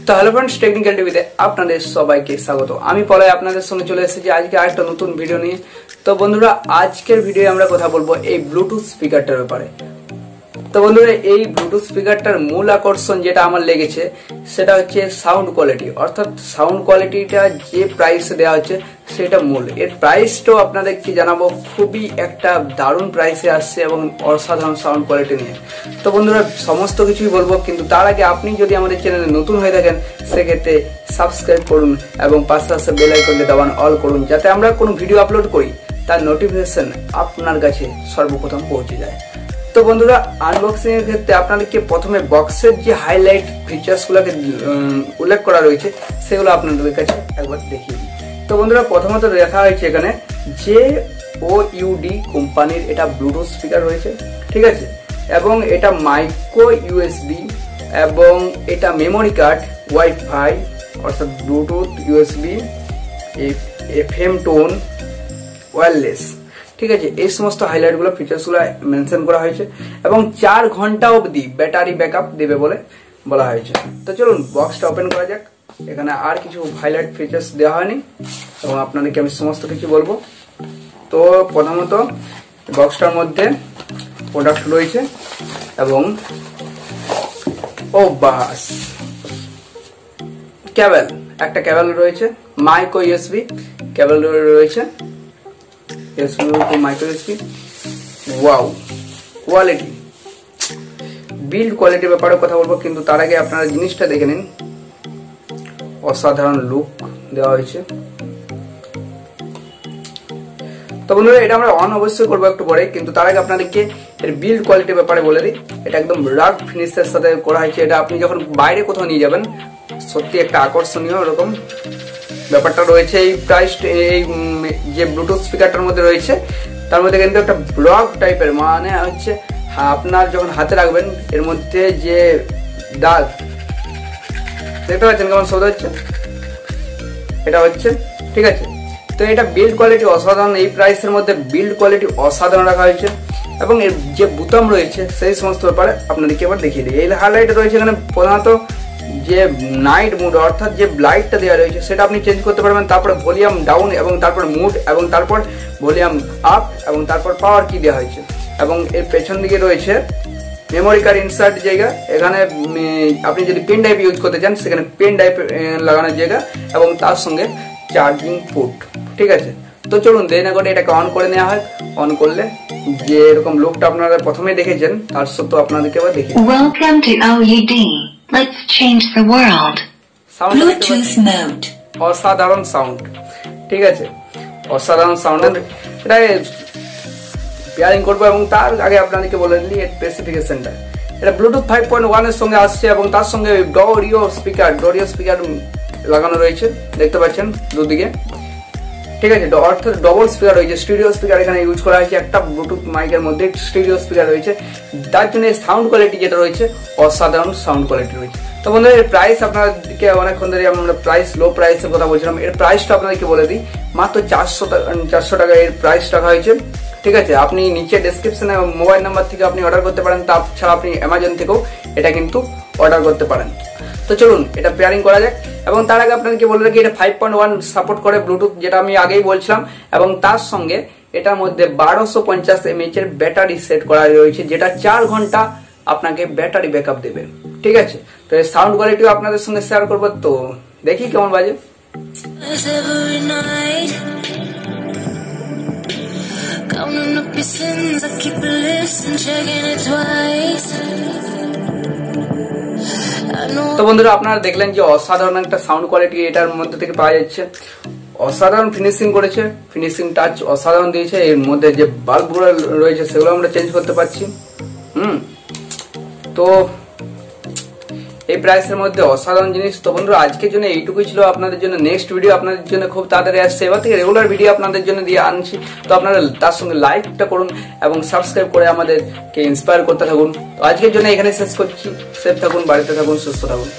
তো hello friends, technical টিভিতে আপনাদের সবাইকে স্বাগত। আমি পলায় আপনাদের সঙ্গে চলে এসেছি আজকে আরেকটা নতুন ভিডিও নিয়ে। তো বন্ধুরা, আজকের ভিডিও আমরা কথা বলবো এই ব্লুটুথ স্পিকারটার ব্যাপারে। তো বন্ধুরা, এই ব্লুটুথ স্পিকারটার মূল আকর্ষণ যেটা আমার লেগেছে সেটা হচ্ছে সাউন্ড কোয়ালিটি, অর্থাৎ সাউন্ড কোয়ালিটিটা যে প্রাইসে দেওয়া হচ্ছে সেটা মূল। এর প্রাইসটাও আপনাদেরকে জানাবো, খুবই একটা দারুণ প্রাইসে আসছে এবং অসাধারণ সাউন্ড কোয়ালিটি নিয়ে। তো বন্ধুরা, সমস্ত কিছুই বলবো, কিন্তু তার আগে আপনি যদি আমাদের চ্যানেলে নতুন হয়ে থাকেন সেক্ষেত্রে সাবস্ক্রাইব করুন এবং পাশে আসা বেল আইকনটি দাবান অল করুন, যাতে আমরা কোনো ভিডিও আপলোড করি তার নোটিফিকেশন আপনার কাছে সর্বপ্রথম পৌঁছে যায়। তো বন্ধুরা, আনবক্সিং এর ক্ষেত্রে আপনাদেরকে প্রথমে বক্সের যে হাইলাইট ফিচার্স গুলোকে উল্লেখ করা রয়েছে সেগুলো আপনাদের কাছে একবার দেখিয়ে দিই। তো বন্ধুরা, প্রথমত দেখা হয়েছে এখানে JOUD কোম্পানির এটা ব্লুটুথ স্পিকার রয়েছে, ঠিক আছে, এবং এটা মাইক্রো USB এবং এটা মেমোরি কার্ড, ওয়াইফাই অর্থাৎ Bluetooth USB, FM tone, wireless, ঠিক আছে, এই সমস্ত হাইলাইট গুলো ফিচার্স গুলো মেনশন করা হয়েছে এবং 4 ঘন্টা অবধি ব্যাটারি ব্যাকআপ দেবে বলে বলা হয়েছে। তো চলুন বক্সটা ওপেন করা যাক। এখানে আর কিছু হাইলাইট ফিচার্স দেওয়া হয়নি এবং আপনাদেরকে আমি সমস্ত কিছু বলবো। তো প্রথমত বক্সটার মধ্যে প্রোডাক্ট রয়েছে এবং বাস কেবল, একটা কেবল রয়েছে, মাইক্রো USB কেবল রয়েছে, micro USB। Wow, quality, build কোয়ালিটির ব্যাপারে কথা বলবো, কিন্তু তার আগে আপনারা জিনিসটা দেখে নিন। অসাধারণ লুক দেওয়া হয়েছে। তো বন্ধুরা, এটা আমরা অন অবশ্যই করবো একটু পরে, কিন্তু তার আগে আপনাদেরকে এর বিল্ড কোয়ালিটির ব্যাপারে বলে দিই। এটা একদম রাগ ফিনিশের সাথে করা হয়েছে। এটা আপনি যখন বাইরে কোথাও নিয়ে যাবেন সত্যি একটা আকর্ষণীয় এরকম ব্যাপারটা রয়েছে। এই প্রাইস, এই যে ব্লুটুথ স্পিকারটার মধ্যে রয়েছে তার মধ্যে কিন্তু একটা ব্লক টাইপের, মানে হচ্ছে আপনার যখন হাতে রাখবেন এর মধ্যে যে দাগ দেখতে পাচ্ছেন কেমন শব্দ হচ্ছে, এটা হচ্ছে, ঠিক আছে। তো এটা বিল্ড কোয়ালিটি অসাধারণ, এই প্রাইসের মধ্যে বিল্ড কোয়ালিটি অসাধারণ রাখা হয়েছে এবং এর যে বুতাম রয়েছে সেই সমস্ত ব্যাপারে আপনাদেরকে এবার দেখিয়ে দিই। এই হাইলাইট রয়েছে এখানে প্রধানত যে নাইট মুড, অর্থাৎ যে লাইটটা দেওয়া রয়েছে সেটা আপনি চেঞ্জ করতে পারবেন, তারপরে ভলিউম ডাউন এবং তারপর মুড এবং তারপর ভলিউম আপ এবং তারপর পাওয়ার কি দেওয়া হয়েছে। এবং এর পেছন দিকে রয়েছে মেমোরি কার্ড ইনসার্ট জায়গা, এখানে আপনি যদি পেন ড্রাইভ ইউজ করতে চান সেখানে পেন ড্রাইভ লাগানোর জায়গা এবং তার সঙ্গে চার্জিং পোর্ট, ঠিক আছে। তো চলুন দেরি না করে এটাকে অন করে নেওয়া হয়। অন করলে যে এরকম লুকটা আপনারা প্রথমে দেখেছেন তার সত্ত্বেও আপনাদেরকে এবার দেখি। Welcome to OUD. Let's change the world. Bluetooth mode. অসাধারণ সাউন্ড, ঠিক আছে, অসাধারণ সাউন্ড। এটা পেয়ারিং করবো এবং তার আগে আপনাদেরকে বলে দিই এর স্পেসিফিকেশনটা। এটা ব্লুটুথ 5.1 এর সঙ্গে আসছে এবং তার সঙ্গে ডোরিও স্পিকার লাগানো রয়েছে, দেখতে পাচ্ছেন দুদিকে, ঠিক আছে। অর্থাৎ ডবল স্পিকার রয়েছে, স্টুডিও স্পিকার এখানে ইউজ করা হয়েছে, একটা ব্লুটুথ মাইকের মধ্যে স্টুডিও স্পিকার রয়েছে, তার জন্য সাউন্ড কোয়ালিটি যেটা রয়েছে অসাধারণ সাউন্ড কোয়ালিটি রয়েছে। তো বন্ধুরা, এর প্রাইস আপনাদেরকে অনেকক্ষণ ধরে আমরা প্রাইস লো প্রাইসের কথা বলছিলাম, এর প্রাইসটা আপনাদেরকে বলে দিই। মাত্র 400 টাকা এর প্রাইস রাখা হয়েছে, ঠিক আছে। আপনি নিচে ডেসক্রিপশনে মোবাইল নাম্বার থেকে আপনি অর্ডার করতে পারেন, তাছাড়া আপনি অ্যামাজন থেকেও এটা কিন্তু অর্ডার করতে পারেন। তো চলুন এটা পেয়ারিং করা যাক এবং তার আগে আপনাদেরকে বলে রাখি এটা 5.1 সাপোর্ট করে ব্লুটুথ, যেটা আমি আগেই বলছিলাম, এবং তার সঙ্গে এটার মধ্যে 1250 mAh এর ব্যাটারি সেট করা রয়েছে, যেটা 4 ঘন্টা আপনাকে ব্যাটারি ব্যাকআপ দেবে, ঠিক আছে। তো এর সাউন্ড কোয়ালিটিও আপনাদের সঙ্গে শেয়ার করবো, তো দেখি কেমন বাজে। তো বন্ধুরা, আপনারা দেখলেন যে অসাধারণ একটা সাউন্ড কোয়ালিটি এটার মধ্যে থেকে পাওয়া যাচ্ছে। অসাধারণ ফিনিশিং করেছে, ফিনিশিং টাচ অসাধারণ দিয়েছে। এর মধ্যে যে বাল্বগুলো রয়েছে সেগুলো আমরা চেঞ্জ করতে পারছি। তো এই প্রাইসের মধ্যে অসাধারণ জিনিস। তো বন্ধুরা, আজকের জন্য এইটুকুই ছিল আপনাদের জন্য। নেক্সট ভিডিও আপনাদের জন্য খুব তাড়াতাড়ি আসছে, এবার থেকে রেগুলার ভিডিও আপনাদের জন্য দিয়ে আনছি। তো আপনারা তার সঙ্গে লাইকটা করুন এবং সাবস্ক্রাইব করে আমাদেরকে ইন্সপায়ার করতে থাকুন। তো আজকের জন্য এখানে শেষ করছি। সেফ থাকুন, বাড়িতে থাকুন, সুস্থ থাকুন।